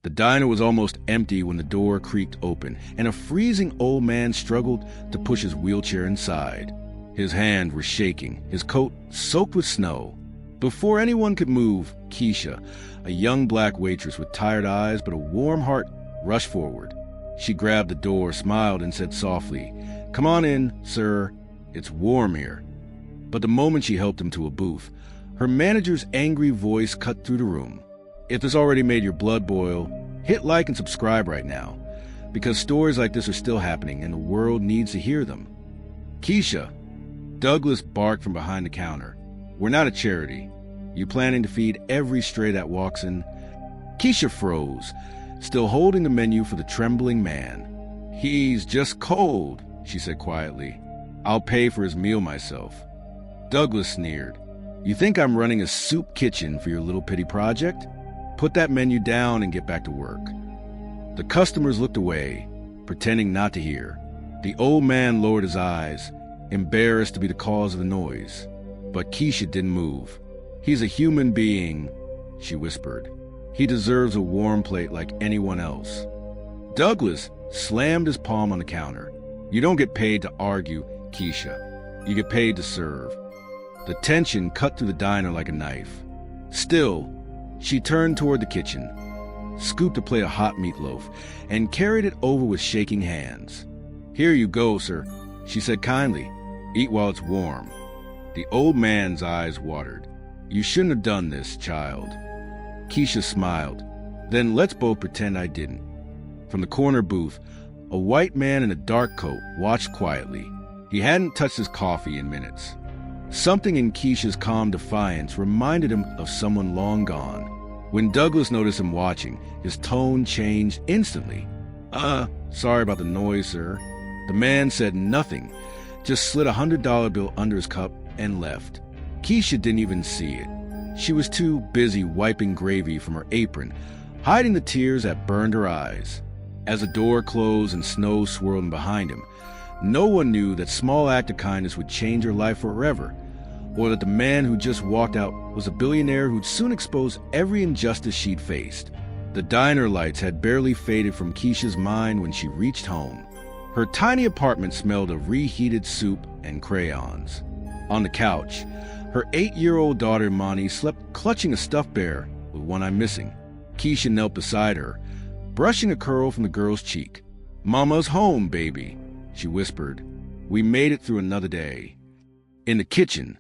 The diner was almost empty when the door creaked open, and a freezing old man struggled to push his wheelchair inside. His hands were shaking, his coat soaked with snow. Before anyone could move, Keisha, a young black waitress with tired eyes but a warm heart, rushed forward. She grabbed the door, smiled, and said softly, "Come on in, sir. It's warm here." But the moment she helped him to a booth, her manager's angry voice cut through the room. If this already made your blood boil, hit like and subscribe right now, because stories like this are still happening and the world needs to hear them. "Keisha," Douglas barked from behind the counter, "we're not a charity. You planning to feed every stray that walks in?" Keisha froze, still holding the menu for the trembling man. "He's just cold," she said quietly. "I'll pay for his meal myself." Douglas sneered. "You think I'm running a soup kitchen for your little pity project? Put that menu down and get back to work." The customers looked away, pretending not to hear. The old man lowered his eyes, embarrassed to be the cause of the noise. But Keisha didn't move. "He's a human being," she whispered. "He deserves a warm plate like anyone else." Douglas slammed his palm on the counter. "You don't get paid to argue, Keisha. You get paid to serve." The tension cut through the diner like a knife. Still, she turned toward the kitchen, scooped a plate of hot meatloaf, and carried it over with shaking hands. "Here you go, sir," she said kindly. "Eat while it's warm." The old man's eyes watered. "You shouldn't have done this, child." Keisha smiled. "Then let's both pretend I didn't." From the corner booth, a white man in a dark coat watched quietly. He hadn't touched his coffee in minutes. Something in Keisha's calm defiance reminded him of someone long gone. When Douglas noticed him watching, his tone changed instantly. Sorry about the noise, sir." The man said nothing, just slid a $100 bill under his cup and left. Keisha didn't even see it. She was too busy wiping gravy from her apron, hiding the tears that burned her eyes. As the door closed and snow swirled behind him, no one knew that small act of kindness would change her life forever, or that the man who just walked out was a billionaire who'd soon expose every injustice she'd faced. The diner lights had barely faded from Keisha's mind when she reached home. Her tiny apartment smelled of reheated soup and crayons. On the couch, her 8-year-old daughter Monty slept clutching a stuffed bear with one eye missing. Keisha knelt beside her, brushing a curl from the girl's cheek. "Mama's home, baby," she whispered. "We made it through another day." In the kitchen,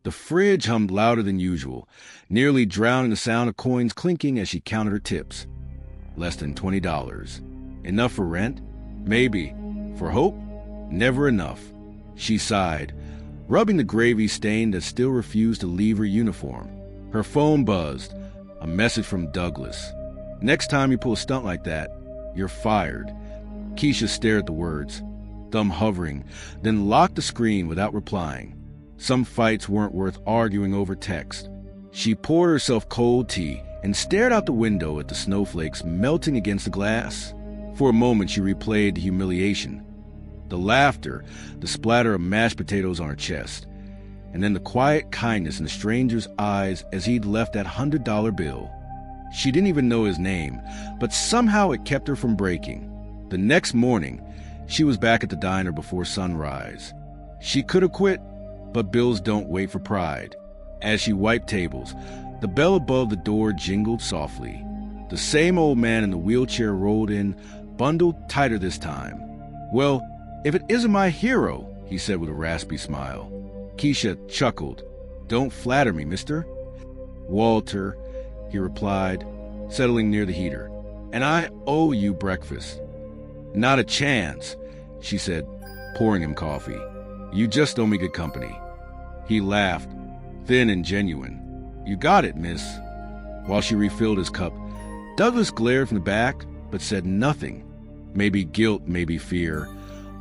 the fridge hummed louder than usual, nearly drowning the sound of coins clinking as she counted her tips. Less than $20. Enough for rent? Maybe. For hope? Never enough. She sighed, rubbing the gravy stain that still refused to leave her uniform. Her phone buzzed, a message from Douglas. "Next time you pull a stunt like that, you're fired." Keisha stared at the words, thumb hovering, then locked the screen without replying. Some fights weren't worth arguing over text. She poured herself cold tea and stared out the window at the snowflakes melting against the glass. For a moment she replayed the humiliation, the laughter, the splatter of mashed potatoes on her chest, and then the quiet kindness in the stranger's eyes as he'd left that $100 bill. She didn't even know his name, but somehow it kept her from breaking. The next morning, she was back at the diner before sunrise. She could have quit, but bills don't wait for pride. As she wiped tables, the bell above the door jingled softly. The same old man in the wheelchair rolled in, bundled tighter this time. "Well, if it isn't my hero," he said with a raspy smile. Keisha chuckled. "Don't flatter me, mister." "Walter," he replied, settling near the heater. "And I owe you breakfast." "Not a chance," she said, pouring him coffee. "You just owe me good company." He laughed, thin and genuine. "You got it, miss." While she refilled his cup, Douglas glared from the back, but said nothing. Maybe guilt, maybe fear,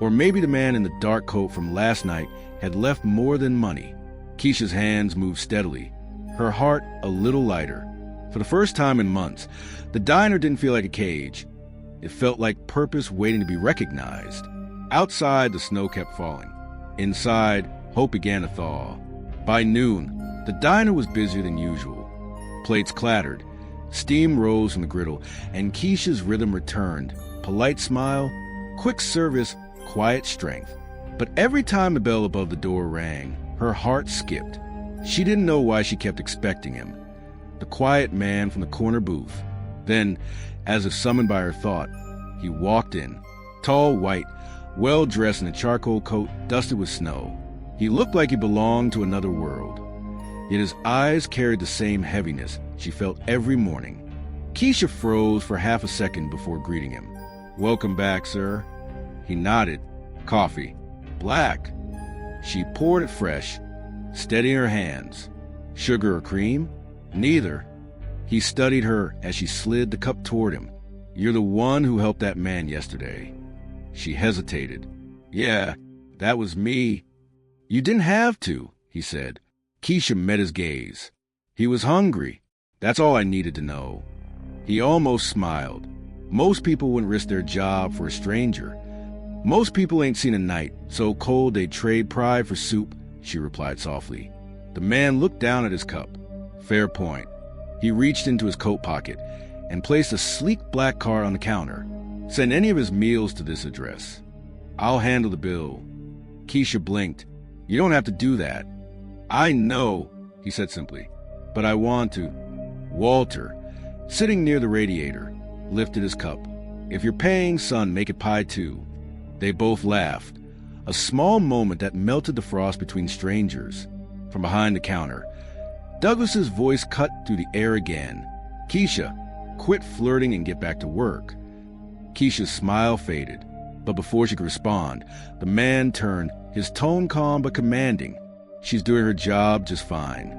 or maybe the man in the dark coat from last night had left more than money. Keisha's hands moved steadily, her heart a little lighter. For the first time in months, the diner didn't feel like a cage. It felt like purpose waiting to be recognized. Outside, the snow kept falling. Inside, hope began to thaw. By noon, the diner was busier than usual. Plates clattered, Steam rose from the griddle, and Keisha's rhythm returned. Polite smile, quick service, quiet strength. But every time the bell above the door rang, her heart skipped. She didn't know why she kept expecting him. The quiet man from the corner booth. Then, as if summoned by her thought, he walked in. Tall, white, well-dressed in a charcoal coat dusted with snow. He looked like he belonged to another world. Yet his eyes carried the same heaviness she felt every morning. Keisha froze for half a second before greeting him. "Welcome back, sir." He nodded. "Coffee." "Black." She poured it fresh, steadying her hands. "Sugar or cream?" "Neither." He studied her as she slid the cup toward him. "You're the one who helped that man yesterday." She hesitated. "Yeah, that was me." "You didn't have to," he said. Keisha met his gaze. "He was hungry. That's all I needed to know." He almost smiled. Most people wouldn't risk their job for a stranger. "Most people ain't seen a night so cold they'd trade pride for soup," she replied softly. The man looked down at his cup. "Fair point." He reached into his coat pocket and placed a sleek black card on the counter. "Send any of his meals to this address. I'll handle the bill." Keisha blinked. "You don't have to do that." "I know," he said simply, "but I want to." Walter, sitting near the radiator, lifted his cup. "If you're paying, son, make it pie too." They both laughed, a small moment that melted the frost between strangers. From behind the counter, Douglas's voice cut through the air again. "Keisha, quit flirting and get back to work." Keisha's smile faded, but before she could respond, the man turned, his tone calm but commanding. "She's doing her job just fine."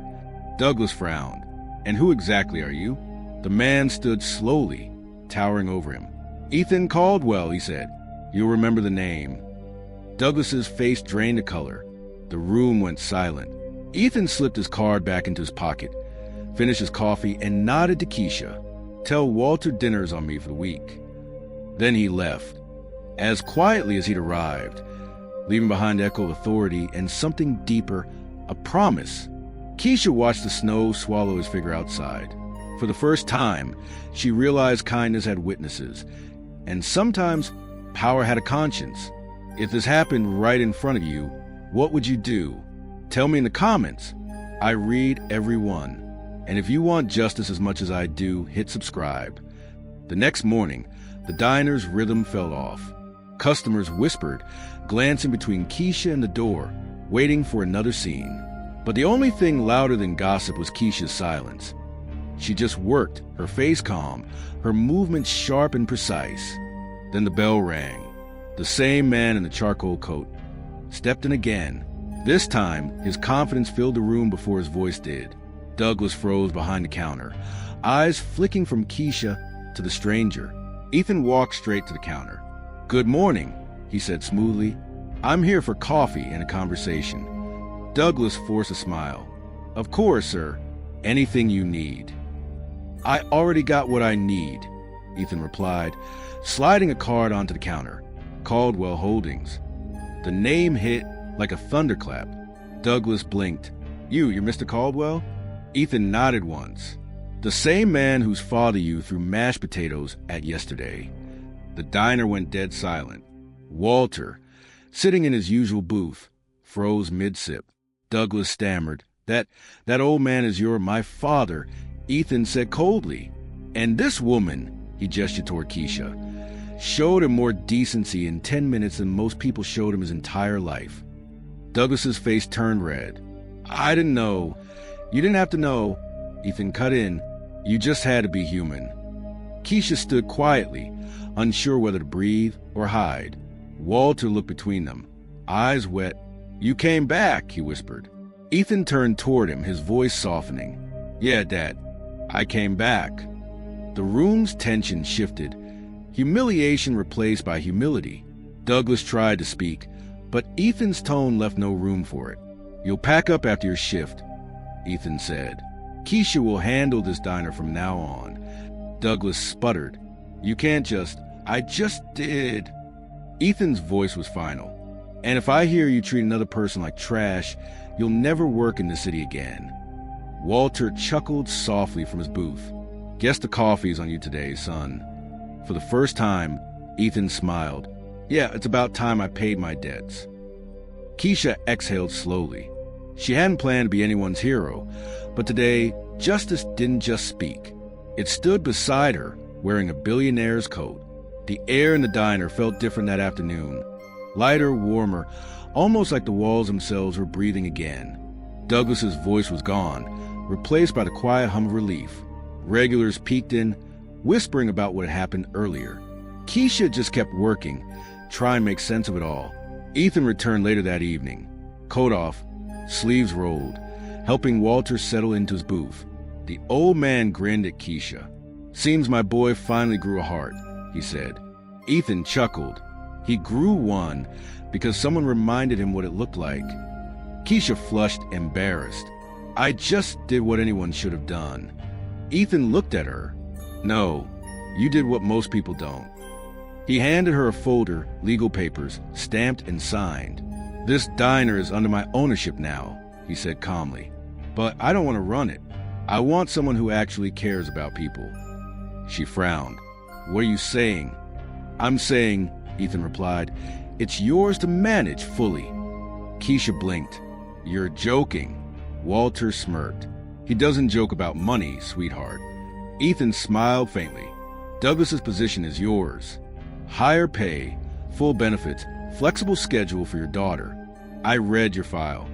Douglas frowned. "And who exactly are you?" The man stood slowly, towering over him. "Ethan Caldwell," he said. "You'll remember the name." Douglas's face drained the color. The room went silent. Ethan slipped his card back into his pocket, finished his coffee, and nodded to Keisha. "Tell Walter dinner's on me for the week." Then he left, as quietly as he'd arrived, leaving behind the echo of authority and something deeper, a promise. Keisha watched the snow swallow his figure outside. For the first time, she realized kindness had witnesses, and sometimes power had a conscience. If this happened right in front of you, what would you do? Tell me in the comments. I read every one. And if you want justice as much as I do, hit subscribe. The next morning, the diner's rhythm fell off. Customers whispered, glancing between Keisha and the door, waiting for another scene. But the only thing louder than gossip was Keisha's silence. She just worked, her face calm, her movements sharp and precise. Then the bell rang. The same man in the charcoal coat stepped in again. This time, his confidence filled the room before his voice did. Douglas froze behind the counter, eyes flicking from Keisha to the stranger. Ethan walked straight to the counter. "Good morning," he said smoothly. "I'm here for coffee and a conversation." Douglas forced a smile. "Of course, sir. Anything you need." "I already got what I need," Ethan replied, sliding a card onto the counter. "Caldwell Holdings." The name hit like a thunderclap. Douglas blinked. You're Mr. Caldwell?" Ethan nodded once. "The same man whose father you threw mashed potatoes at yesterday." The diner went dead silent. Walter, sitting in his usual booth, froze mid-sip. Douglas stammered, That old man is my father," Ethan said coldly. "And this woman," he gestured toward Keisha, "showed him more decency in 10 minutes than most people showed him his entire life." Douglas's face turned red. "I didn't know." "You didn't have to know," Ethan cut in. "You just had to be human." Keisha stood quietly, unsure whether to breathe or hide. Walter looked between them, eyes wet. "You came back," he whispered. Ethan turned toward him, his voice softening. "Yeah, Dad, I came back." The room's tension shifted, humiliation replaced by humility. Douglas tried to speak, but Ethan's tone left no room for it. "You'll pack up after your shift," Ethan said. "Keisha will handle this diner from now on." Douglas sputtered. "You can't just—" "I just did." Ethan's voice was final. "And if I hear you treat another person like trash, you'll never work in the city again." Walter chuckled softly from his booth. Guess the coffee's on you today, son. For the first time, Ethan smiled. Yeah, it's about time I paid my debts. Keisha exhaled slowly. She hadn't planned to be anyone's hero, but today, justice didn't just speak. It stood beside her, wearing a billionaire's coat. The air in the diner felt different that afternoon. Lighter, warmer, almost like the walls themselves were breathing again. Douglas's voice was gone, replaced by the quiet hum of relief. Regulars peeked in, whispering about what had happened earlier. Keisha just kept working, trying to make sense of it all. Ethan returned later that evening, coat off, sleeves rolled, helping Walter settle into his booth. The old man grinned at Keisha. Seems my boy finally grew a heart, he said. Ethan chuckled. He grew one because someone reminded him what it looked like. Keisha flushed, embarrassed. I just did what anyone should have done. Ethan looked at her. No, you did what most people don't. He handed her a folder, legal papers, stamped and signed. This diner is under my ownership now, he said calmly. But I don't want to run it. I want someone who actually cares about people. She frowned. What are you saying? I'm saying, Ethan replied, it's yours to manage fully. Keisha blinked. You're joking. Walter smirked. He doesn't joke about money, sweetheart. Ethan smiled faintly. Douglas's position is yours. Higher pay, full benefits, flexible schedule for your daughter. I read your file.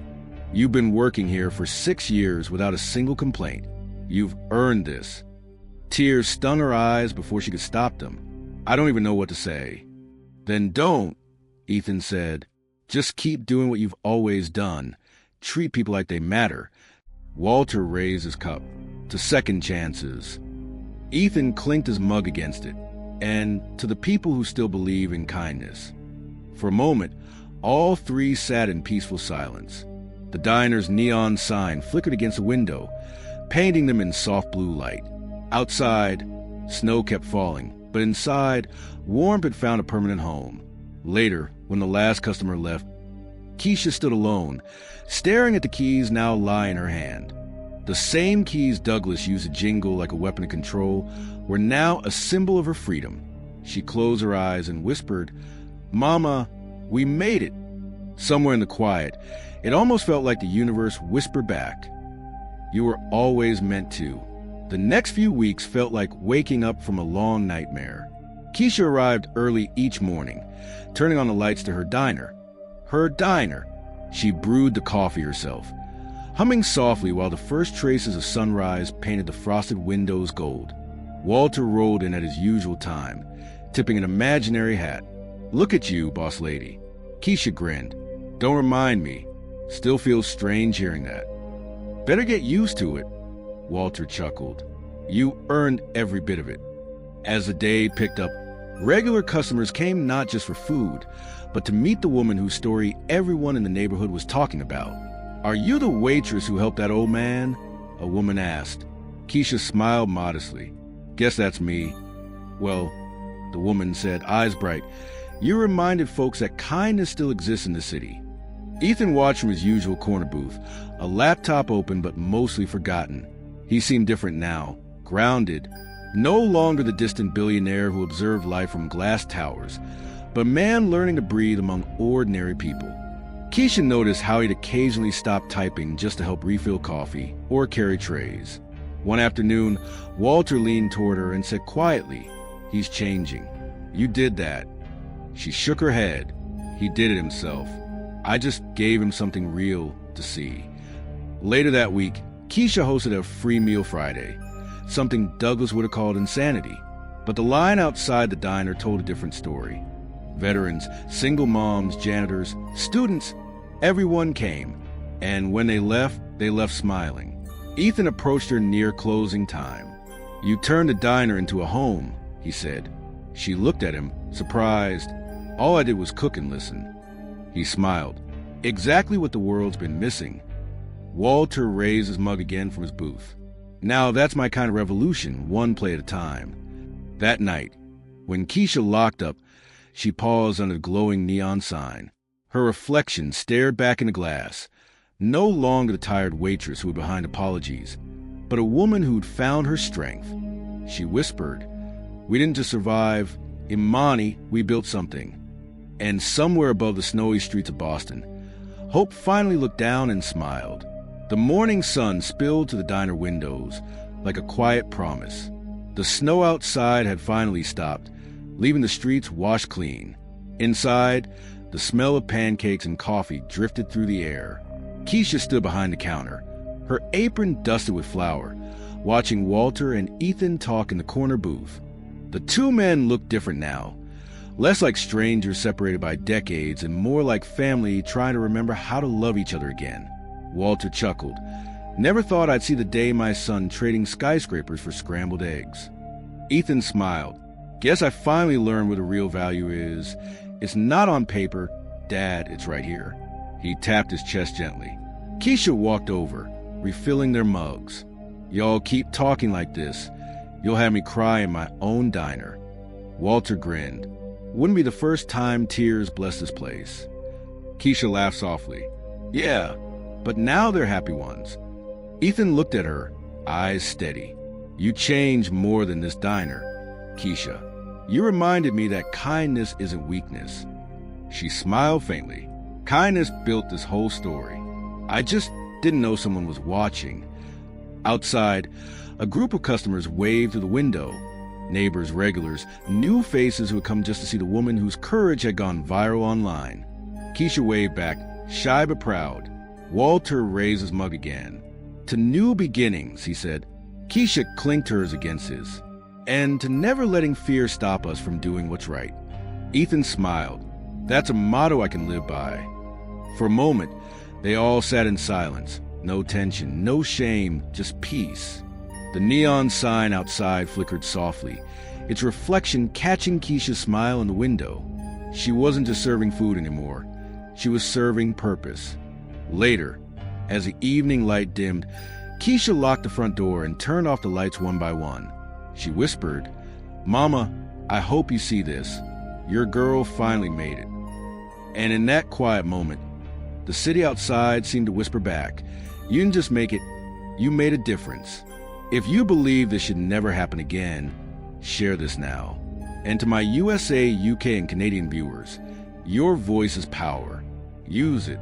You've been working here for 6 years without a single complaint. You've earned this. Tears stung her eyes before she could stop them. I don't even know what to say. Then don't, Ethan said. Just keep doing what you've always done. Treat people like they matter. Walter raised his cup. To second chances. Ethan clinked his mug against it. And to the people who still believe in kindness. For a moment, all three sat in peaceful silence. The diner's neon sign flickered against a window, painting them in soft blue light. Outside, snow kept falling, but inside, warmth had found a permanent home. Later, when the last customer left, Keisha stood alone, staring at the keys now lying in her hand. The same keys Douglas used to jingle like a weapon of control were now a symbol of her freedom. She closed her eyes and whispered, Mama, we made it. Somewhere in the quiet, it almost felt like the universe whispered back. You were always meant to. The next few weeks felt like waking up from a long nightmare. Keisha arrived early each morning, turning on the lights to her diner. Her diner. She brewed the coffee herself, humming softly while the first traces of sunrise painted the frosted windows gold. Walter rolled in at his usual time, tipping an imaginary hat. Look at you, boss lady. Keisha grinned. Don't remind me. Still feels strange hearing that. Better get used to it. Walter chuckled. You earned every bit of it. As the day picked up, regular customers came not just for food, but to meet the woman whose story everyone in the neighborhood was talking about. Are you the waitress who helped that old man? A woman asked. Keisha smiled modestly. Guess that's me. Well, the woman said, eyes bright, you reminded folks that kindness still exists in the city. Ethan watched from his usual corner booth, a laptop open but mostly forgotten. He seemed different now, grounded, no longer the distant billionaire who observed life from glass towers, but a man learning to breathe among ordinary people. Keisha noticed how he'd occasionally stop typing just to help refill coffee or carry trays. One afternoon, Walter leaned toward her and said quietly, He's changing. You did that. She shook her head. He did it himself. I just gave him something real to see. Later that week, Keisha hosted a free meal Friday, something Douglas would have called insanity. But the line outside the diner told a different story. Veterans, single moms, janitors, students, everyone came. And when they left smiling. Ethan approached her near closing time. You turned the diner into a home, he said. She looked at him, surprised. All I did was cook and listen. He smiled. Exactly what the world's been missing. Walter raised his mug again from his booth. Now that's my kind of revolution, one play at a time. That night, when Keisha locked up, she paused under the glowing neon sign. Her reflection stared back in the glass. No longer the tired waitress who was behind apologies, but a woman who'd found her strength. She whispered, "We didn't just survive. Imani, we built something." And somewhere above the snowy streets of Boston, Hope finally looked down and smiled. The morning sun spilled to the diner windows like a quiet promise. The snow outside had finally stopped, leaving the streets washed clean. Inside, the smell of pancakes and coffee drifted through the air. Keisha stood behind the counter, her apron dusted with flour, watching Walter and Ethan talk in the corner booth. The two men looked different now, less like strangers separated by decades and more like family trying to remember how to love each other again. Walter chuckled. "Never thought I'd see the day my son trading skyscrapers for scrambled eggs." Ethan smiled. "Guess I finally learned what the real value is. It's not on paper, Dad, it's right here." He tapped his chest gently. Keisha walked over, refilling their mugs. "Y'all keep talking like this. You'll have me cry in my own diner." Walter grinned. "Wouldn't be the first time tears blessed this place." Keisha laughed softly. "Yeah, but now they're happy ones." Ethan looked at her, eyes steady. "You changed more than this diner, Keisha. You reminded me that kindness isn't weakness." She smiled faintly. "Kindness built this whole story. I just didn't know someone was watching." Outside, a group of customers waved through the window. Neighbors, regulars, new faces who had come just to see the woman whose courage had gone viral online. Keisha waved back, shy but proud. Walter raised his mug again. "To new beginnings," he said. Keisha clinked hers against his. "And to never letting fear stop us from doing what's right." Ethan smiled. "That's a motto I can live by." For a moment, they all sat in silence. No tension, no shame, just peace. The neon sign outside flickered softly, its reflection catching Keisha's smile in the window. She wasn't just serving food anymore. She was serving purpose. Later, as the evening light dimmed, Keisha locked the front door and turned off the lights one by one. She whispered, "Mama, I hope you see this. Your girl finally made it." And in that quiet moment, the city outside seemed to whisper back, "You didn't just make it, you made a difference." If you believe this should never happen again, share this now. And to my USA, UK, and Canadian viewers, your voice is power. Use it.